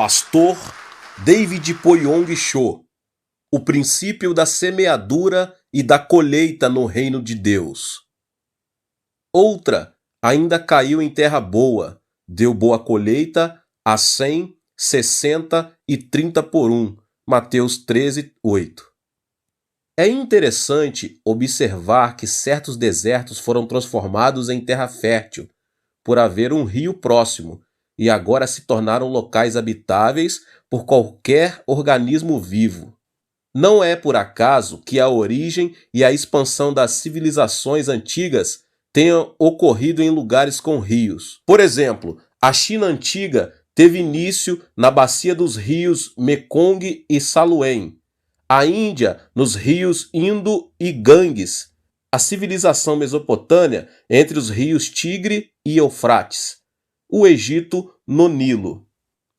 Pastor David Poyong Cho. O princípio da semeadura e da colheita no reino de Deus. Outra ainda caiu em terra boa, deu boa colheita a 100, 60 e 30 por 1. Mateus 13, 8. É interessante observar que certos desertos foram transformados em terra fértil, por haver um rio próximo, e agora se tornaram locais habitáveis por qualquer organismo vivo. Não é por acaso que a origem e a expansão das civilizações antigas tenham ocorrido em lugares com rios. Por exemplo, a China antiga teve início na bacia dos rios Mekong e Salween, a Índia nos rios Indo e Ganges, a civilização mesopotâmia entre os rios Tigre e Eufrates, o Egito no Nilo.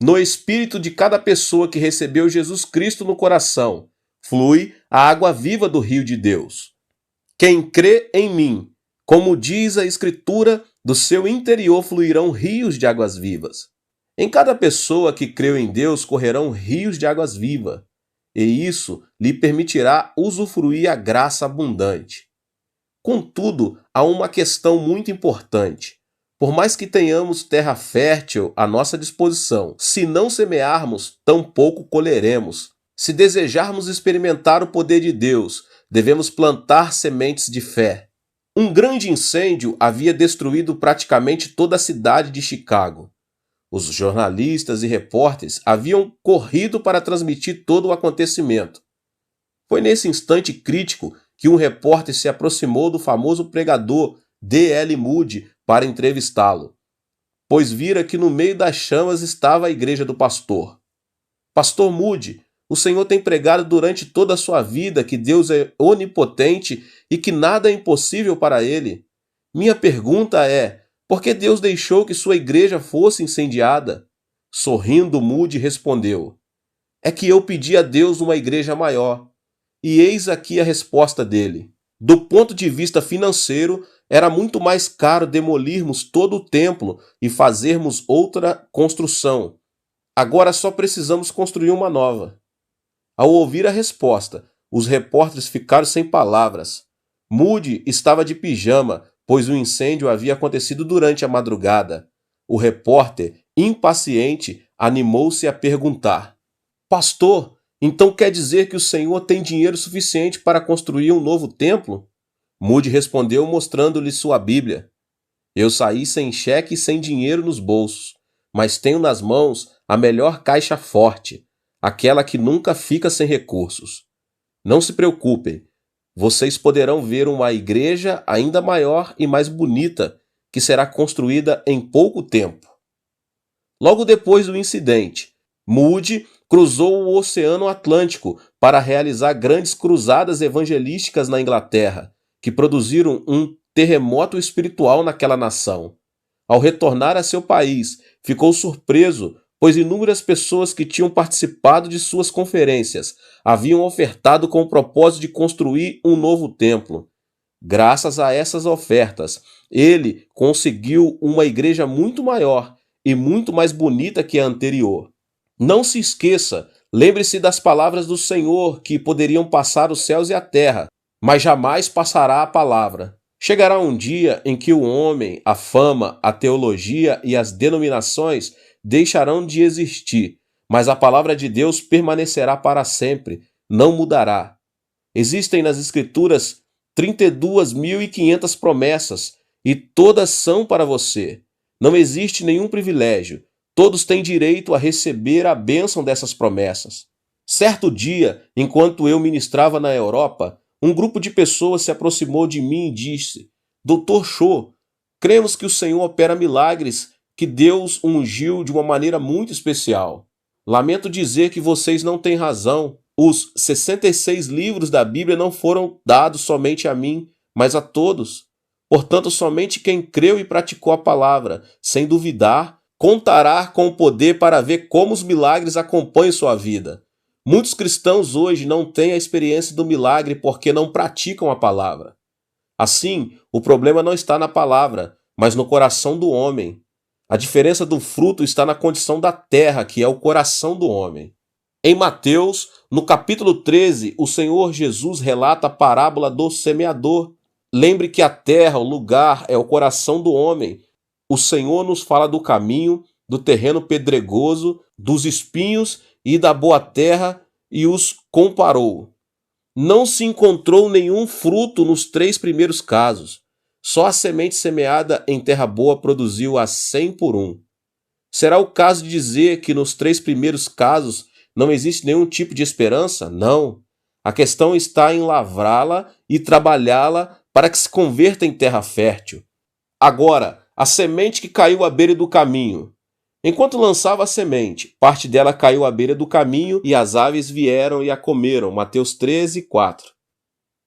No espírito de cada pessoa que recebeu Jesus Cristo no coração, flui a água viva do rio de Deus. Quem crê em mim, como diz a Escritura, do seu interior fluirão rios de águas vivas. Em cada pessoa que creu em Deus correrão rios de águas vivas, e isso lhe permitirá usufruir a graça abundante. Contudo, há uma questão muito importante. Por mais que tenhamos terra fértil à nossa disposição, se não semearmos, tampouco colheremos. Se desejarmos experimentar o poder de Deus, devemos plantar sementes de fé. Um grande incêndio havia destruído praticamente toda a cidade de Chicago. Os jornalistas e repórteres haviam corrido para transmitir todo o acontecimento. Foi nesse instante crítico que um repórter se aproximou do famoso pregador D.L. Moody para entrevistá-lo, pois vira que no meio das chamas estava a igreja do pastor. Pastor Moody, o Senhor tem pregado durante toda a sua vida que Deus é onipotente e que nada é impossível para ele. Minha pergunta é: por que Deus deixou que sua igreja fosse incendiada? Sorrindo, Moody respondeu: é que eu pedi a Deus uma igreja maior. E eis aqui a resposta dele. Do ponto de vista financeiro, era muito mais caro demolirmos todo o templo e fazermos outra construção. Agora só precisamos construir uma nova. Ao ouvir a resposta, os repórteres ficaram sem palavras. Moody estava de pijama, pois o incêndio havia acontecido durante a madrugada. O repórter, impaciente, animou-se a perguntar: Pastor, então quer dizer que o Senhor tem dinheiro suficiente para construir um novo templo? Moody respondeu mostrando-lhe sua Bíblia. Eu saí sem cheque e sem dinheiro nos bolsos, mas tenho nas mãos a melhor caixa forte, aquela que nunca fica sem recursos. Não se preocupem, vocês poderão ver uma igreja ainda maior e mais bonita que será construída em pouco tempo. Logo depois do incidente, Moody cruzou o Oceano Atlântico para realizar grandes cruzadas evangelísticas na Inglaterra, que produziram um terremoto espiritual naquela nação. Ao retornar a seu país, ficou surpreso, pois inúmeras pessoas que tinham participado de suas conferências haviam ofertado com o propósito de construir um novo templo. Graças a essas ofertas, ele conseguiu uma igreja muito maior e muito mais bonita que a anterior. Não se esqueça, lembre-se das palavras do Senhor que poderiam passar os céus e a terra, mas jamais passará a palavra. Chegará um dia em que o homem, a fama, a teologia e as denominações deixarão de existir, mas a palavra de Deus permanecerá para sempre, não mudará. Existem nas Escrituras 32.500 promessas e todas são para você. Não existe nenhum privilégio. Todos têm direito a receber a bênção dessas promessas. Certo dia, enquanto eu ministrava na Europa, um grupo de pessoas se aproximou de mim e disse: Dr. Cho, cremos que o Senhor opera milagres, que Deus ungiu de uma maneira muito especial. Lamento dizer que vocês não têm razão. Os 66 livros da Bíblia não foram dados somente a mim, mas a todos. Portanto, somente quem creu e praticou a palavra, sem duvidar, contará com o poder para ver como os milagres acompanham sua vida. Muitos cristãos hoje não têm a experiência do milagre porque não praticam a palavra. Assim, o problema não está na palavra, mas no coração do homem. A diferença do fruto está na condição da terra, que é o coração do homem. Em Mateus, no capítulo 13, o Senhor Jesus relata a parábola do semeador. Lembre que a terra, o lugar, é o coração do homem. O Senhor nos fala do caminho, do terreno pedregoso, dos espinhos e da boa terra e os comparou. Não se encontrou nenhum fruto nos 3 primeiros casos. Só a semente semeada em terra boa produziu a 100 por 1. Será o caso de dizer que nos 3 primeiros casos não existe nenhum tipo de esperança? Não. A questão está em lavrá-la e trabalhá-la para que se converta em terra fértil. Agora, a semente que caiu à beira do caminho. Enquanto lançava a semente, parte dela caiu à beira do caminho e as aves vieram e a comeram. Mateus 13, 4.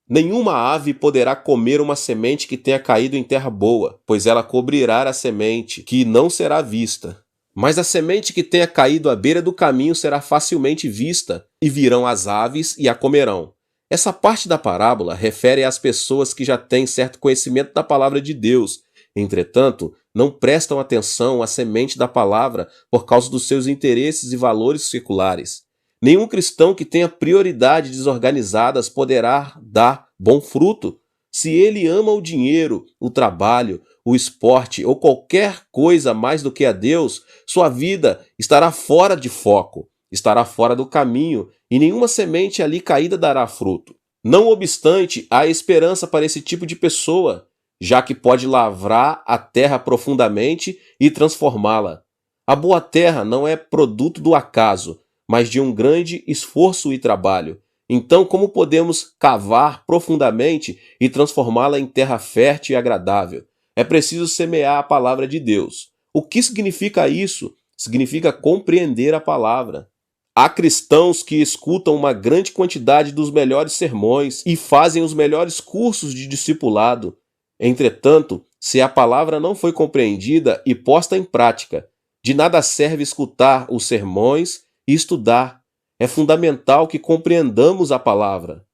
Nenhuma ave poderá comer uma semente que tenha caído em terra boa, pois ela cobrirá a semente, que não será vista. Mas a semente que tenha caído à beira do caminho será facilmente vista, e virão as aves e a comerão. Essa parte da parábola refere às pessoas que já têm certo conhecimento da palavra de Deus, entretanto, não prestam atenção à semente da palavra por causa dos seus interesses e valores seculares. Nenhum cristão que tenha prioridades desorganizadas poderá dar bom fruto. Se ele ama o dinheiro, o trabalho, o esporte ou qualquer coisa mais do que a Deus, sua vida estará fora de foco, estará fora do caminho e nenhuma semente ali caída dará fruto. Não obstante, há esperança para esse tipo de pessoa, já que pode lavrar a terra profundamente e transformá-la. A boa terra não é produto do acaso, mas de um grande esforço e trabalho. Então, como podemos cavar profundamente e transformá-la em terra fértil e agradável? É preciso semear a palavra de Deus. O que significa isso? Significa compreender a palavra. Há cristãos que escutam uma grande quantidade dos melhores sermões e fazem os melhores cursos de discipulado. Entretanto, se a palavra não foi compreendida e posta em prática, de nada serve escutar os sermões e estudar. É fundamental que compreendamos a palavra.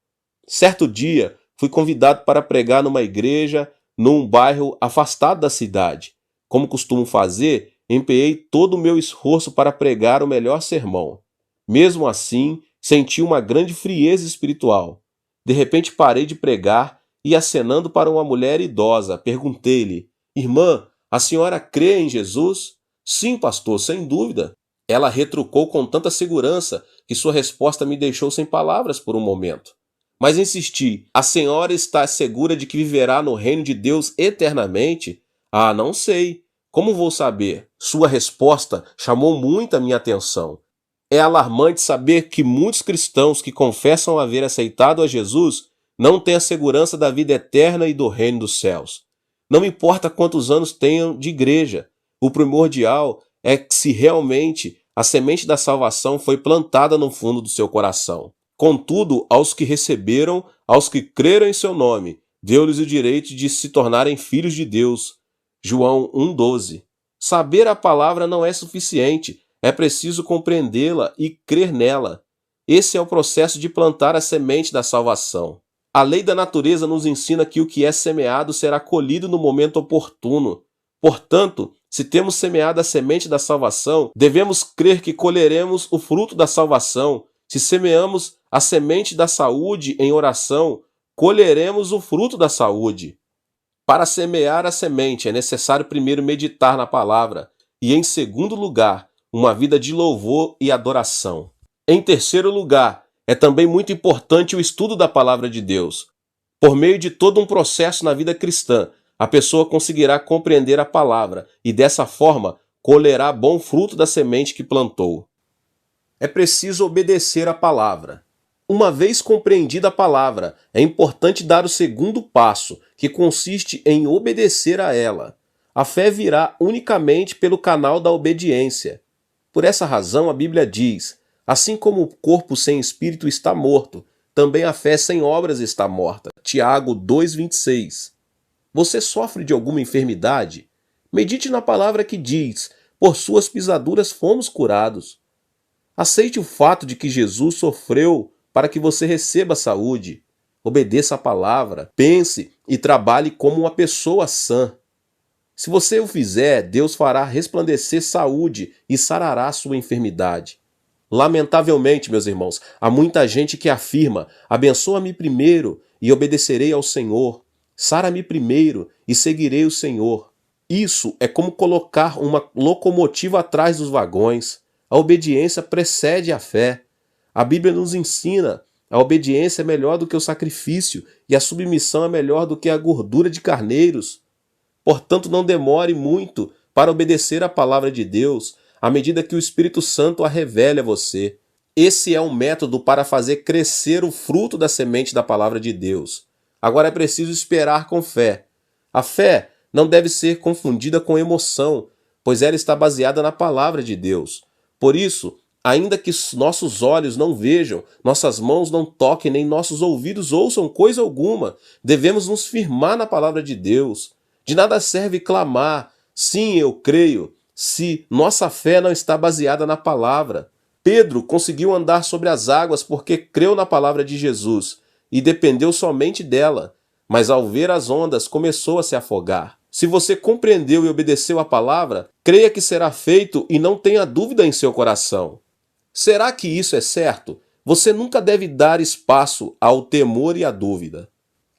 Certo dia, fui convidado para pregar numa igreja num bairro afastado da cidade. Como costumo fazer, empenhei todo o meu esforço para pregar o melhor sermão. Mesmo assim, senti uma grande frieza espiritual. De repente parei de pregar e, acenando para uma mulher idosa, perguntei-lhe: "Irmã, a senhora crê em Jesus?" "Sim, pastor, sem dúvida." Ela retrucou com tanta segurança que sua resposta me deixou sem palavras por um momento. Mas insisti: "A senhora está segura de que viverá no reino de Deus eternamente?" "Ah, não sei. Como vou saber?" Sua resposta chamou muito a minha atenção. É alarmante saber que muitos cristãos que confessam haver aceitado a Jesus não têm a segurança da vida eterna e do reino dos céus. Não importa quantos anos tenham de igreja, o primordial é que se realmente a semente da salvação foi plantada no fundo do seu coração. Contudo, aos que receberam, aos que creram em seu nome, deu-lhes o direito de se tornarem filhos de Deus. João 1,12. Saber a palavra não é suficiente, é preciso compreendê-la e crer nela. Esse é o processo de plantar a semente da salvação. A lei da natureza nos ensina que o que é semeado será colhido no momento oportuno. Portanto, se temos semeado a semente da salvação, devemos crer que colheremos o fruto da salvação. Se semeamos a semente da saúde em oração, colheremos o fruto da saúde. Para semear a semente é necessário primeiro meditar na palavra e, em segundo lugar, uma vida de louvor e adoração. Em terceiro lugar, é também muito importante o estudo da palavra de Deus. Por meio de todo um processo na vida cristã, a pessoa conseguirá compreender a palavra e, dessa forma, colherá bom fruto da semente que plantou. É preciso obedecer à palavra. Uma vez compreendida a palavra, é importante dar o segundo passo, que consiste em obedecer a ela. A fé virá unicamente pelo canal da obediência. Por essa razão, a Bíblia diz: assim como o corpo sem espírito está morto, também a fé sem obras está morta. Tiago 2,26. Você sofre de alguma enfermidade? Medite na palavra que diz: por suas pisaduras fomos curados. Aceite o fato de que Jesus sofreu para que você receba saúde. Obedeça a palavra, pense e trabalhe como uma pessoa sã. Se você o fizer, Deus fará resplandecer saúde e sarará sua enfermidade. Lamentavelmente, meus irmãos, há muita gente que afirma: abençoa-me primeiro e obedecerei ao Senhor. Sara-me primeiro e seguirei o Senhor. Isso é como colocar uma locomotiva atrás dos vagões. A obediência precede a fé. A Bíblia nos ensina: a obediência é melhor do que o sacrifício e a submissão é melhor do que a gordura de carneiros. Portanto, não demore muito para obedecer à palavra de Deus, à medida que o Espírito Santo a revele a você. Esse é um método para fazer crescer o fruto da semente da palavra de Deus. Agora é preciso esperar com fé. A fé não deve ser confundida com emoção, pois ela está baseada na palavra de Deus. Por isso, ainda que nossos olhos não vejam, nossas mãos não toquem, nem nossos ouvidos ouçam coisa alguma, devemos nos firmar na palavra de Deus. De nada serve clamar: sim, eu creio, se nossa fé não está baseada na palavra. Pedro conseguiu andar sobre as águas porque creu na palavra de Jesus e dependeu somente dela, mas ao ver as ondas começou a se afogar. Se você compreendeu e obedeceu a palavra, creia que será feito e não tenha dúvida em seu coração. Será que isso é certo? Você nunca deve dar espaço ao temor e à dúvida.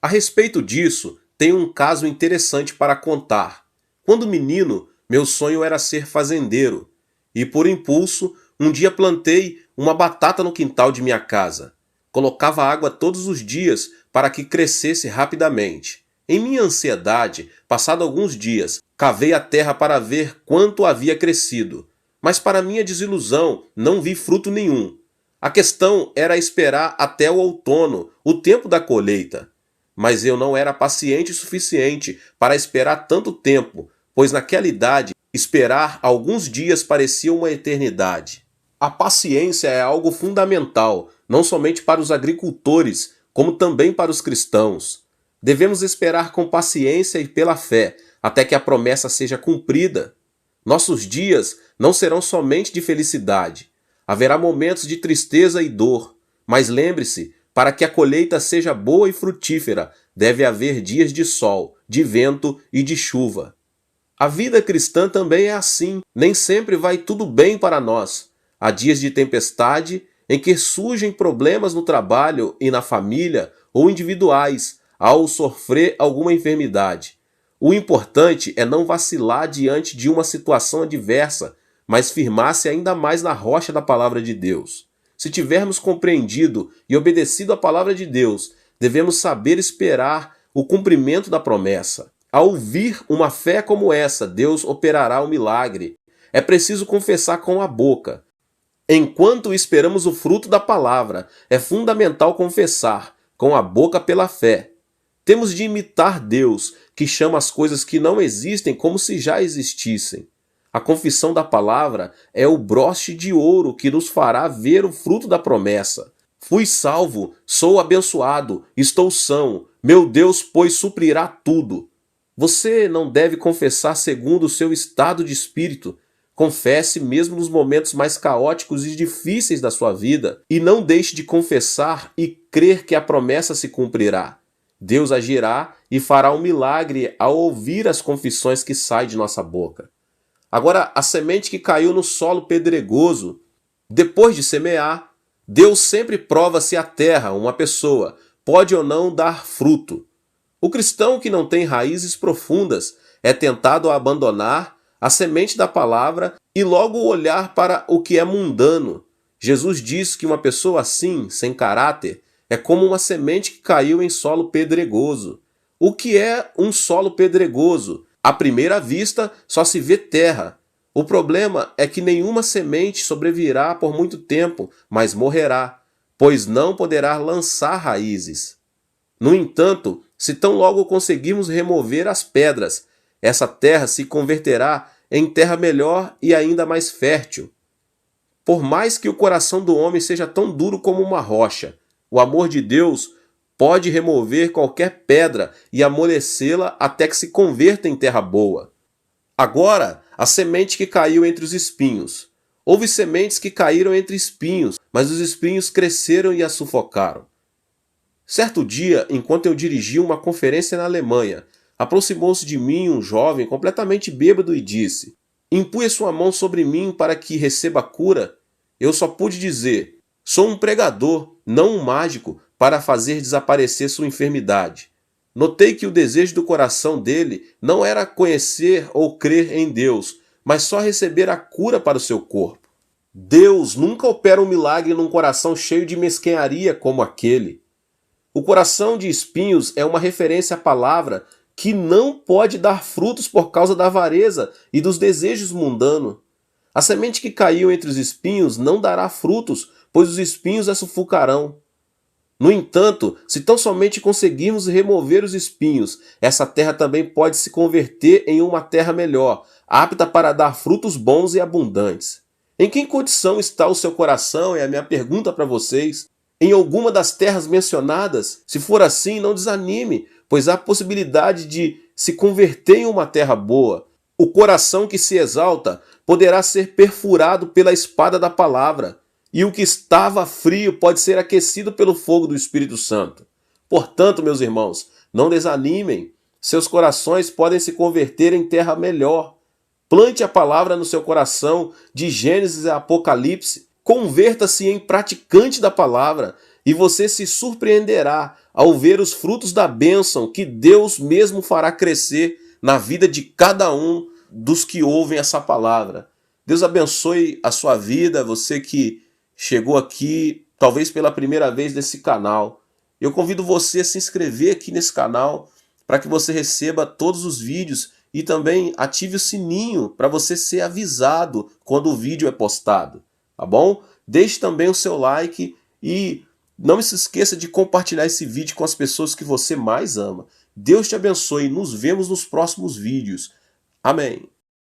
A respeito disso, tem um caso interessante para contar. Quando menino, meu sonho era ser fazendeiro, e por impulso, um dia plantei uma batata no quintal de minha casa. Colocava água todos os dias para que crescesse rapidamente. Em minha ansiedade, passado alguns dias, cavei a terra para ver quanto havia crescido, mas para minha desilusão, não vi fruto nenhum. A questão era esperar até o outono, o tempo da colheita. Mas eu não era paciente o suficiente para esperar tanto tempo, pois naquela idade, esperar alguns dias parecia uma eternidade. A paciência é algo fundamental, não somente para os agricultores, como também para os cristãos. Devemos esperar com paciência e pela fé, até que a promessa seja cumprida. Nossos dias não serão somente de felicidade. Haverá momentos de tristeza e dor, mas lembre-se, para que a colheita seja boa e frutífera, deve haver dias de sol, de vento e de chuva. A vida cristã também é assim. Nem sempre vai tudo bem para nós. Há dias de tempestade em que surgem problemas no trabalho e na família ou individuais ao sofrer alguma enfermidade. O importante é não vacilar diante de uma situação adversa, mas firmar-se ainda mais na rocha da palavra de Deus. Se tivermos compreendido e obedecido a palavra de Deus, devemos saber esperar o cumprimento da promessa. Ao ouvir uma fé como essa, Deus operará o milagre. É preciso confessar com a boca. Enquanto esperamos o fruto da palavra, é fundamental confessar com a boca pela fé. Temos de imitar Deus, que chama as coisas que não existem como se já existissem. A confissão da palavra é o broche de ouro que nos fará ver o fruto da promessa. Fui salvo, sou abençoado, estou são, meu Deus, pois suprirá tudo. Você não deve confessar segundo o seu estado de espírito. Confesse mesmo nos momentos mais caóticos e difíceis da sua vida e não deixe de confessar e crer que a promessa se cumprirá. Deus agirá e fará um milagre ao ouvir as confissões que saem de nossa boca. Agora, a semente que caiu no solo pedregoso, depois de semear, Deus sempre prova se a terra, uma pessoa, pode ou não dar fruto. O cristão que não tem raízes profundas é tentado a abandonar a semente da palavra e logo olhar para o que é mundano. Jesus diz que uma pessoa assim, sem caráter, é como uma semente que caiu em solo pedregoso. O que é um solo pedregoso? À primeira vista, só se vê terra. O problema é que nenhuma semente sobreviverá por muito tempo, mas morrerá, pois não poderá lançar raízes. No entanto, se tão logo conseguirmos remover as pedras, essa terra se converterá em terra melhor e ainda mais fértil. Por mais que o coração do homem seja tão duro como uma rocha, o amor de Deus pode remover qualquer pedra e amolecê-la até que se converta em terra boa. Agora, a semente que caiu entre os espinhos. Houve sementes que caíram entre espinhos, mas os espinhos cresceram e a sufocaram. Certo dia, enquanto eu dirigia uma conferência na Alemanha, Aproximou-se de mim um jovem completamente bêbado e disse: "Impue sua mão sobre mim para que receba a cura." Eu só pude dizer: "Sou um pregador, não um mágico, para fazer desaparecer sua enfermidade." Notei que o desejo do coração dele não era conhecer ou crer em Deus, mas só receber a cura para o seu corpo. Deus nunca opera um milagre num coração cheio de mesquinharia como aquele. O coração de espinhos é uma referência à palavra que não pode dar frutos por causa da avareza e dos desejos mundanos. A semente que caiu entre os espinhos não dará frutos, pois os espinhos a sufocarão. No entanto, se tão somente conseguirmos remover os espinhos, essa terra também pode se converter em uma terra melhor, apta para dar frutos bons e abundantes. Em que condição está o seu coração? É a minha pergunta para vocês. Em alguma das terras mencionadas? Se for assim, não desanime, pois há possibilidade de se converter em uma terra boa. O coração que se exalta poderá ser perfurado pela espada da palavra, e o que estava frio pode ser aquecido pelo fogo do Espírito Santo. Portanto, meus irmãos, não desanimem. Seus corações podem se converter em terra melhor. Plante a palavra no seu coração, de Gênesis a Apocalipse. Converta-se em praticante da palavra e você se surpreenderá ao ver os frutos da bênção que Deus mesmo fará crescer na vida de cada um dos que ouvem essa palavra. Deus abençoe a sua vida, você que chegou aqui talvez pela primeira vez nesse canal. Eu convido você a se inscrever aqui nesse canal para que você receba todos os vídeos e também ative o sininho para você ser avisado quando o vídeo é postado, tá bom? Deixe também o seu like e não se esqueça de compartilhar esse vídeo com as pessoas que você mais ama. Deus te abençoe e nos vemos nos próximos vídeos. Amém.